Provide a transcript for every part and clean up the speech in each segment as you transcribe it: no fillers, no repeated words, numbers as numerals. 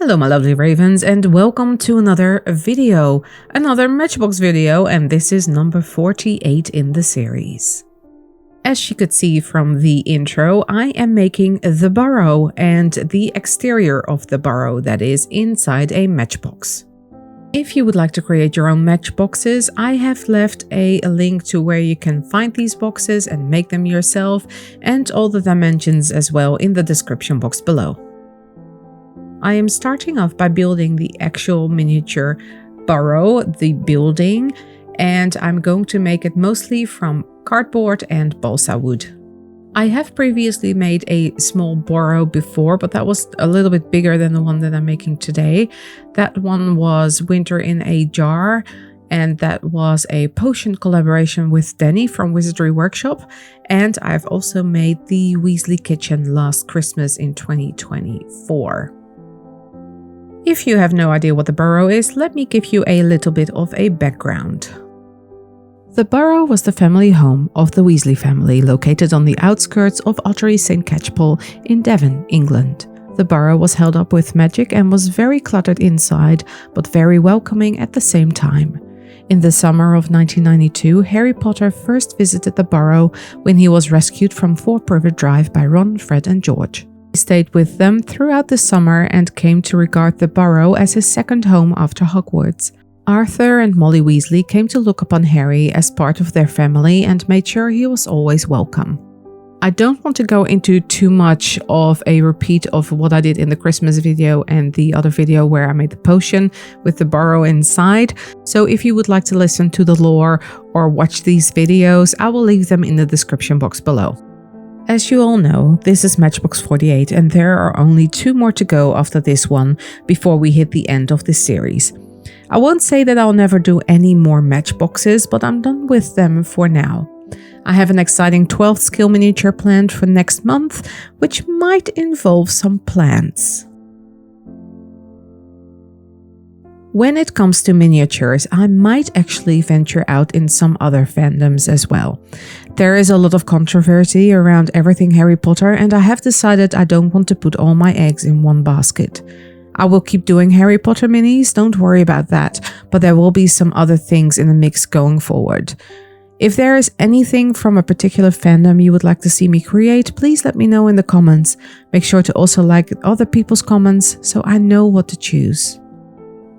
Hello my lovely ravens and welcome to another Matchbox video, and this is number 48 in the series. As you could see from the intro, I am making the burrow and the exterior of the burrow that is inside a matchbox. If you would like to create your own matchboxes, I have left a link to where you can find these boxes and make them yourself, and all the dimensions as well in the description box below. I am starting off by building the actual miniature burrow, the building, and I'm going to make it mostly from cardboard and balsa wood. I have previously made a small burrow before, but that was a little bit bigger than the one that I'm making today. That one was Winter in a Jar, and that was a potion collaboration with Danny from Wizardry Workshop. And I've also made the Weasley Kitchen last Christmas in 2024. If you have no idea what the burrow is, let me give you a little bit of a background. The burrow was the family home of the Weasley family, located on the outskirts of Ottery St. Catchpole in Devon, England. The burrow was held up with magic and was very cluttered inside, but very welcoming at the same time. In the summer of 1992, Harry Potter first visited the burrow when he was rescued from Fort Privet Drive by Ron, Fred and George. He stayed with them throughout the summer and came to regard the burrow as his second home after Hogwarts. Arthur and Molly Weasley came to look upon Harry as part of their family and made sure he was always welcome. I don't want to go into too much of a repeat of what I did in the Christmas video and the other video where I made the potion with the burrow inside, so if you would like to listen to the lore or watch these videos, I will leave them in the description box below. As you all know, this is Matchbox 48 and there are only 2 more to go after this one before we hit the end of this series. I won't say that I'll never do any more matchboxes, but I'm done with them for now. I have an exciting 12th skill miniature planned for next month, which might involve some plants. When it comes to miniatures, I might actually venture out in some other fandoms as well. There is a lot of controversy around everything Harry Potter, and I have decided I don't want to put all my eggs in one basket. I will keep doing Harry Potter minis, don't worry about that, but there will be some other things in the mix going forward. If there is anything from a particular fandom you would like to see me create, please let me know in the comments. Make sure to also like other people's comments so I know what to choose.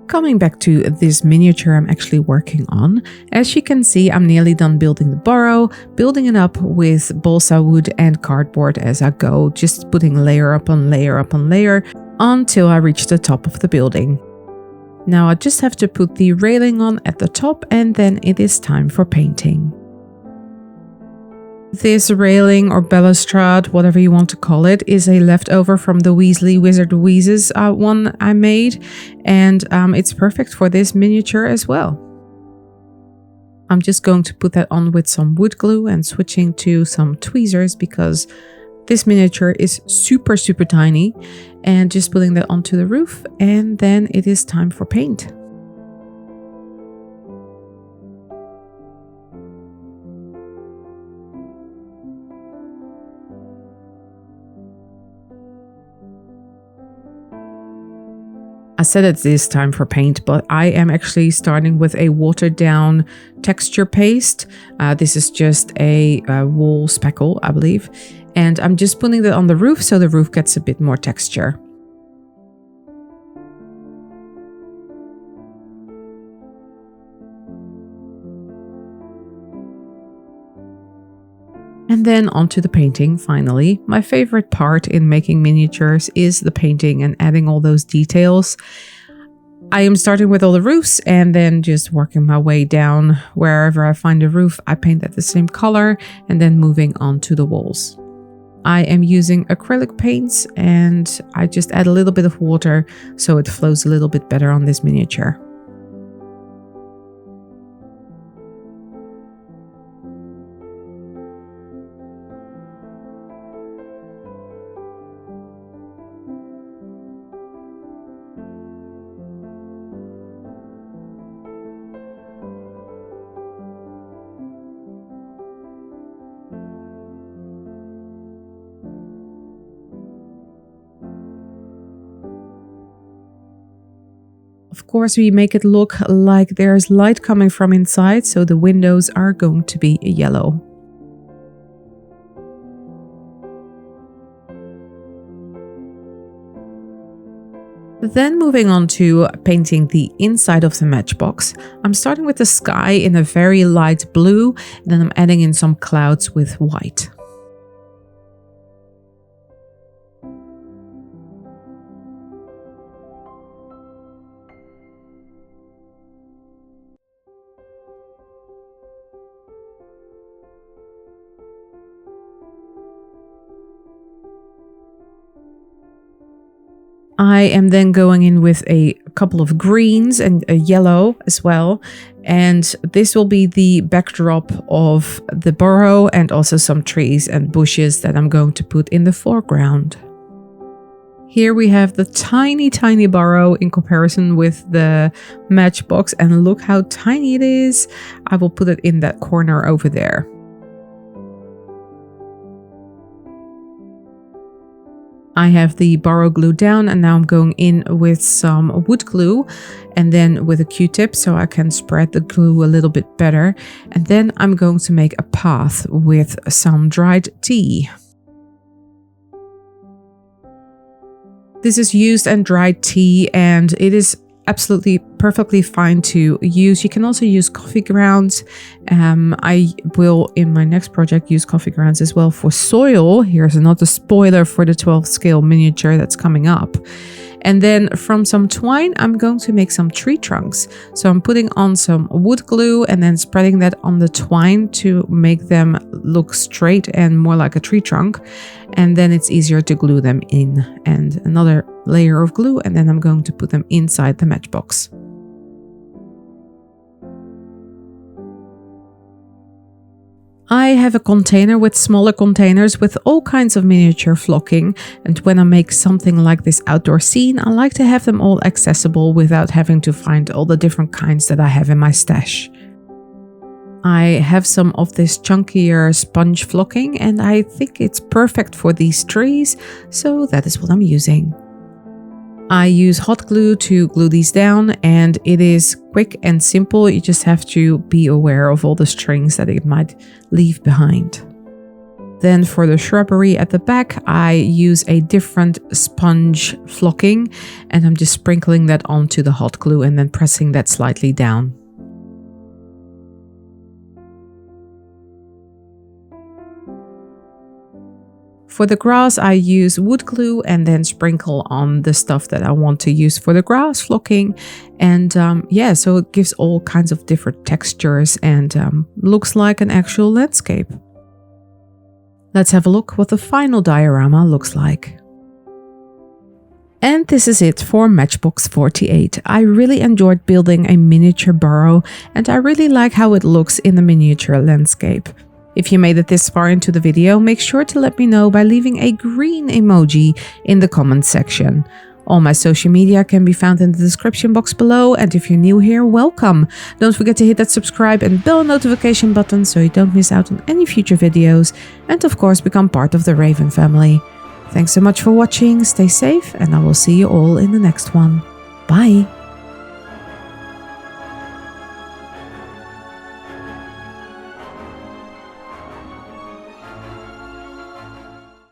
Coming back to this miniature I'm actually working on, as you can see I'm nearly done building the burrow, building it up with balsa wood and cardboard as I go, just putting layer upon layer upon layer until I reach the top of the building. Now I just have to put the railing on at the top and then it is time for painting. This railing or balustrade, whatever you want to call it, is a leftover from the Weasley Wizard Wheezes one I made, and it's perfect for this miniature as well. I'm just going to put that on with some wood glue and switching to some tweezers because this miniature is super tiny, and just putting that onto the roof, and then it is time for paint. I said it is time for paint, but I am actually starting with a watered down texture paste. This is just a wool speckle, I believe. And I'm just putting that on the roof so the roof gets a bit more texture. And then onto the painting, finally. My favorite part in making miniatures is the painting and adding all those details. I am starting with all the roofs and then just working my way down. Wherever I find a roof, I paint that the same color and then moving on to the walls. I am using acrylic paints and I just add a little bit of water so it flows a little bit better on this miniature. Of course, we make it look like there's light coming from inside, so the windows are going to be yellow. Then moving on to painting the inside of the matchbox, I'm starting with the sky in a very light blue, and then I'm adding in some clouds with white. I am then going in with a couple of greens and a yellow as well. And this will be the backdrop of the burrow and also some trees and bushes that I'm going to put in the foreground. Here we have the tiny burrow in comparison with the matchbox, and look how tiny it is. I will put it in that corner over there. I have the burrow glued down, and now I'm going in with some wood glue and then with a Q-tip so I can spread the glue a little bit better. And then I'm going to make a path with some dried tea. This is used and dried tea, and it is absolutely perfectly fine to use. You can also use coffee grounds. I will in my next project use coffee grounds as well for soil. Here's another spoiler for the 12 scale miniature that's coming up. And then from some twine, I'm going to make some tree trunks. So I'm putting on some wood glue and then spreading that on the twine to make them look straight and more like a tree trunk. And then it's easier to glue them in. And another layer of glue, and then I'm going to put them inside the matchbox. I have a container with smaller containers with all kinds of miniature flocking, and when I make something like this outdoor scene, I like to have them all accessible without having to find all the different kinds that I have in my stash. I have some of this chunkier sponge flocking, and I think it's perfect for these trees, so that is what I'm using. I use hot glue to glue these down, and it is quick and simple. You just have to be aware of all the strings that it might leave behind. Then for the shrubbery at the back, I use a different sponge flocking, and I'm just sprinkling that onto the hot glue and then pressing that slightly down. For the grass, I use wood glue and then sprinkle on the stuff that I want to use for the grass flocking. And yeah, so it gives all kinds of different textures and looks like an actual landscape. Let's have a look what the final diorama looks like. And this is it for Matchbox 48. I really enjoyed building a miniature burrow, and I really like how it looks in the miniature landscape. If you made it this far into the video, make sure to let me know by leaving a green emoji in the comments section. All my social media can be found in the description box below, and if you're new here, welcome! Don't forget to hit that subscribe and bell notification button so you don't miss out on any future videos, and of course become part of the Raven family. Thanks so much for watching, stay safe, and I will see you all in the next one. Bye!